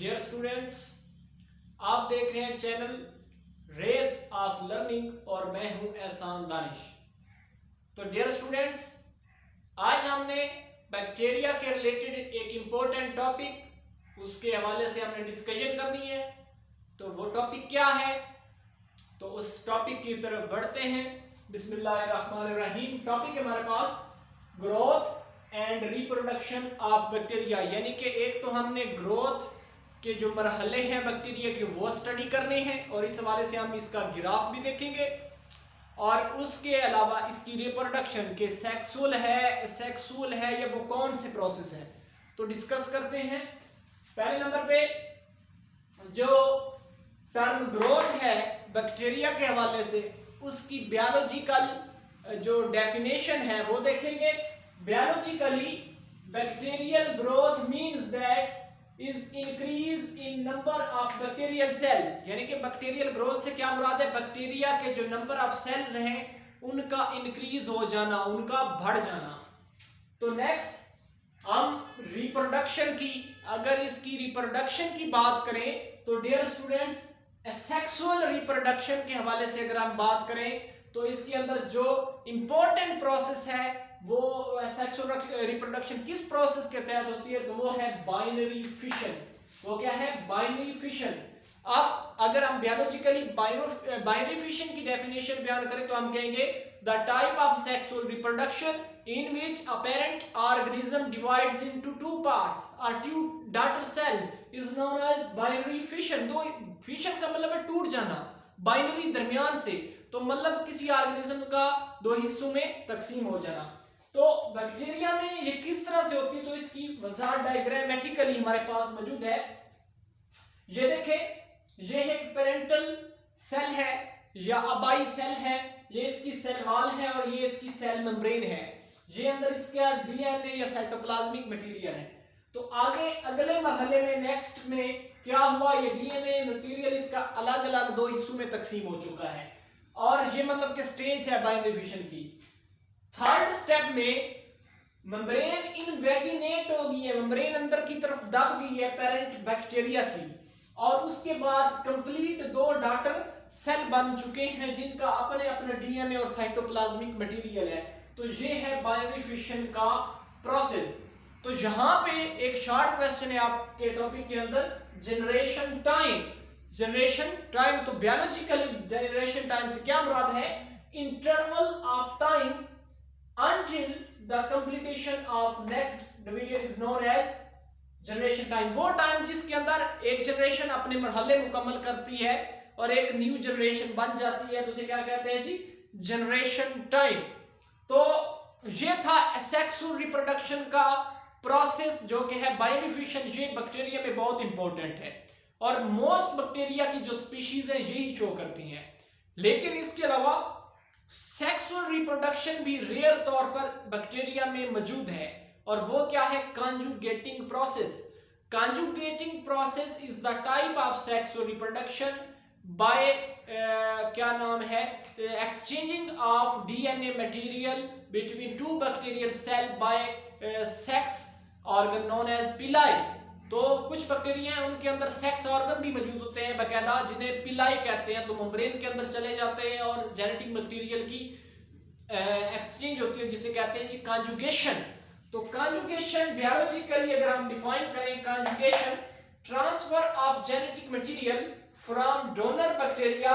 Dear students, आप देख रहे हैं चैनल रेस ऑफ लर्निंग और मैं हूं एहसान दानिश। तो डियर स्टूडेंट्स, आज हमने बैक्टीरिया के रिलेटेड एक इम्पोर्टेंट टॉपिक उसके हवाले से हमने डिस्कशन करनी है। तो वो टॉपिक क्या है, तो उस टॉपिक की तरफ बढ़ते हैं। बिस्मिल्लाहिर्रहमानिर्रहीम। टॉपिक हमारे पास growth and reproduction of bacteria, यानी कि एक तो हमने ग्रोथ के जो मरहले हैं बैक्टीरिया के वो स्टडी करने हैं और इस हवाले से हम इसका ग्राफ भी देखेंगे, और उसके अलावा इसकी रिप्रोडक्शन के सेक्सुअल है या वो कौन से प्रोसेस है तो डिस्कस करते हैं। पहले नंबर पे जो टर्म ग्रोथ है बैक्टीरिया के हवाले से, उसकी बायोलॉजिकल जो डेफिनेशन है वो देखेंगे। Biologically bacterial growth means that is increase in number of bacterial cell, यानी कि बैक्टीरियल ग्रोथ से क्या मुराद है, बैक्टीरिया के जो नंबर ऑफ सेल्स हैं उनका इंक्रीज हो जाना, उनका बढ़ जाना। तो नेक्स्ट हम रिप्रोडक्शन की, अगर इसकी रिप्रोडक्शन की बात करें तो डियर स्टूडेंट्स, सेक्सुअल रिप्रोडक्शन के हवाले से अगर हम बात करें तो इसके अंदर जो इंपॉर्टेंट प्रोसेस है वो सेक्सुअल रिप्रोडक्शन किस प्रोसेस के तहत होती है, तो वो है बाइनरी फिशन। वो क्या है, बाइनरी फिशन। अब अगर हम बायोलॉजिकली बाइनरी फिशन की डेफिनेशन बयान करें तो हम कहेंगे the type of sexual reproduction in which a parent organism divides into two parts or two daughter cell is known as binary fission। तो fission का मतलब है टूट जाना, बाइनरी दरमियान से, तो मतलब किसी ऑर्गेनिज्म का दो हिस्सों में तकसीम हो जाना। तो बैक्टीरिया में ये किस तरह से होती है, तो इसकी वजाहत डायग्रामेटिकली हमारे पास मौजूद है। ये देखें, ये एक पेरेंटल सेल है या अबाई सेल है, ये इसकी सेल वॉल है और ये इसकी सेल मेम्ब्रेन है। ये अंदर इसका डीएनए या साइटोप्लाज्मिक मटेरियल है। तो आगे अगले मरहले में नेक्स्ट में क्या हुआ, ये डीएनए मटेरियल इसका अलग अलग दो हिस्सों में तकसीम हो चुका है और ये मतलब कि स्टेज है बाइनरी फिशन की। थर्ड स्टेप में मेम्ब्रेन इनवेगिनेट हो गई है, मेम्ब्रेन अंदर की तरफ दब गई है पेरेंट बैक्टीरिया की, और उसके बाद कंप्लीट दो डॉटर सेल बन चुके हैं जिनका अपने अपने डीएनए और साइटोप्लाज्मिक मटेरियल है। तो ये है बाइनरी फिशन का प्रोसेस। तो यहां पे एक शॉर्ट क्वेश्चन है आपके टॉपिक के अंदर, जनरेशन टाइम। तो बायोलॉजिकली जनरेशन टाइम से क्या मुराद है, interval of time until the completion of next division is known as generation time। वो टाइम जिसके अंदर एक जनरेशन अपने मरहले मुकम्मल करती है और एक न्यू जनरेशन बन जाती है, तो उसे क्या कहते हैं जी, जनरेशन टाइम। तो ये था सेक्सुअल रिप्रोडक्शन का प्रोसेस जो कि है बाइनरी फिशन। ये बैक्टीरिया में बहुत इंपॉर्टेंट है और मोस्ट बैक्टीरिया की जो स्पीशीज है यही शो करती हैं। लेकिन इसके अलावा सेक्सुअल रिप्रोडक्शन भी रेयर तौर पर बैक्टीरिया में मौजूद है, और वो क्या है, conjugating process. Conjugating process is the type of sexual reproduction by क्या नाम है, exchanging of DNA material between two bacterial cell by sex organ known as pili. तो कुछ बैक्टीरिया हैं उनके अंदर सेक्स ऑर्गन भी मौजूद होते हैं बाकायदा, जिन्हें पिलाई कहते हैं। तो मेम्ब्रेन के अंदर चले जाते हैं और जेनेटिक मटेरियल की एक्सचेंज होती है, जिसे कहते हैं जी कॉन्जुगेशन। तो कॉन्जुगेशन बायोलॉजिकली अगर हम डिफाइन करें, conjugation transfer of genetic material from donor bacteria,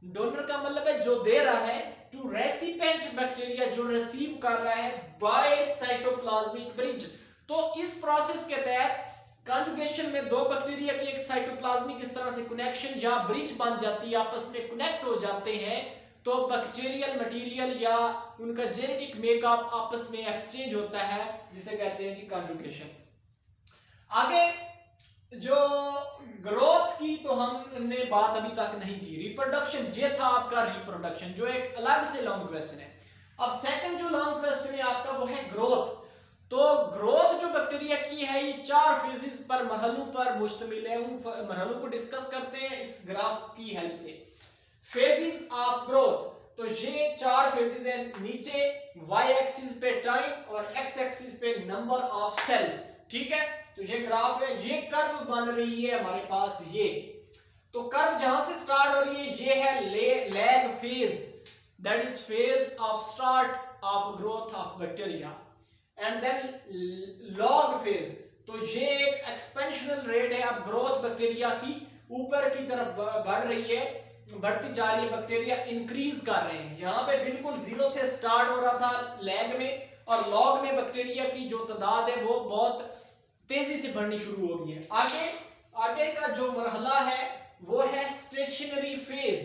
donor का मतलब है जो दे रहा है, टू रेसिपिएंट बैक्टीरिया जो रिसीव कर रहा है, बाय साइटोप्लाज्मिक ब्रिज। तो इस प्रोसेस के तहत कॉन्जुगेशन में दो बैक्टीरिया की एक साइटोप्लाज्मिक इस तरह से कनेक्शन या ब्रिज बन जाती है, आपस में कनेक्ट हो जाते हैं, तो बैक्टीरियल मटेरियल या उनका जेनेटिक मेकअप आपस में एक्सचेंज होता है, जिसे कहते हैं जी कॉन्जुगेशन। आगे जो ग्रोथ की तो हमने बात अभी तक नहीं की, रिप्रोडक्शन ये था आपका रिप्रोडक्शन, जो एक अलग से लॉन्ग क्वेश्चन है। अब सेकंड जो लॉन्ग क्वेश्चन है आपका वो है ग्रोथ। तो ग्रोथ जो बैक्टीरिया की है ये 4 फेजेस पर, मरहलों पर मुश्तमिल है। उन मरहलों को डिस्कस करते हैं इस ग्राफ की हेल्प से। फेजेस ऑफ ग्रोथ, तो ये 4 फेजेस हैं। नीचे y एक्सिस पे टाइम और x एक्सिस पे नंबर ऑफ सेल्स, ठीक है। तो ये ग्राफ है, ये कर्व बन रही है हमारे पास ये। तो कर्व जहां से स्टार्ट हो रही है ये है lag phase, that is phase of start of growth of bacteria, and then log phase, तो ये एक एक्सपेंशनल रेट है। अब ग्रोथ बैक्टीरिया की ऊपर की तरफ बढ़ रही है, बढ़ती जा रही है, बैक्टीरिया इंक्रीज कर रहे हैं। यहाँ पे बिल्कुल जीरो से स्टार्ट हो रहा था लैग में, और लॉग में बैक्टीरिया की जो तादाद है वो बहुत तेजी से बढ़नी शुरू हो गई है। आगे का जो मरहला है वो है स्टेशनरी फेज।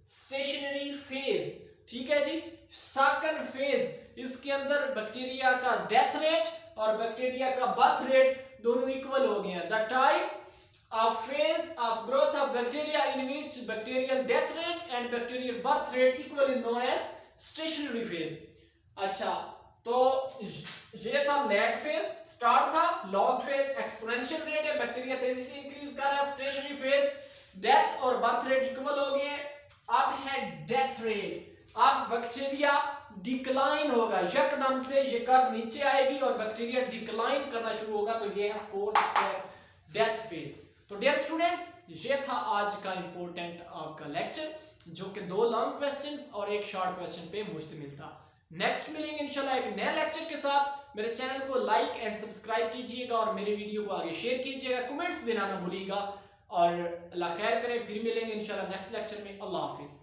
स्टेशनरी फेज, ठीक है जी। सेकंड फेज, इसके अंदर बैक्टीरिया का डेथ रेट और बैक्टीरिया का बर्थ रेट दोनों इक्वल हो गए हैं। The type of phase of growth of bacteria in which bacterial death rate and bacterial birth rate equal is known as stationary phase। अच्छा, तो ये था लैग फेज, स्टार्ट था, लॉग फेज एक्सपोनेंशियल रेट है, bacteria तेजी से increase कर रहा है, स्टेशनरी फेज डेथ और बर्थ रेट इक्वल हो गए हैं। अब है डेथ रेट, अब बैक्टीरिया डिक्लाइन होगा, यकदम से ये कर्व नीचे आएगी और बैक्टीरिया डिक्लाइन करना शुरू होगा, तो ये है फोर्थ स्टेप, डेथ फेज। तो डियर स्टूडेंट्स, ये था आज का इंपॉर्टेंट आपका लेक्चर, जो कि 2 लॉन्ग क्वेश्चंस और एक शॉर्ट क्वेश्चन पे मुश्तमिल था। नेक्स्ट मिलेंगे इंशाल्लाह एक नए लेक्चर के साथ। मेरे चैनल को लाइक एंड सब्सक्राइब कीजिएगा और मेरे वीडियो को आगे शेयर कीजिएगा, कमेंट्स देना ना भूलिएगा, और अल्लाह खैर करे। फिर मिलेंगे इंशाल्लाह नेक्स्ट लेक्चर में। अल्लाह हाफिज।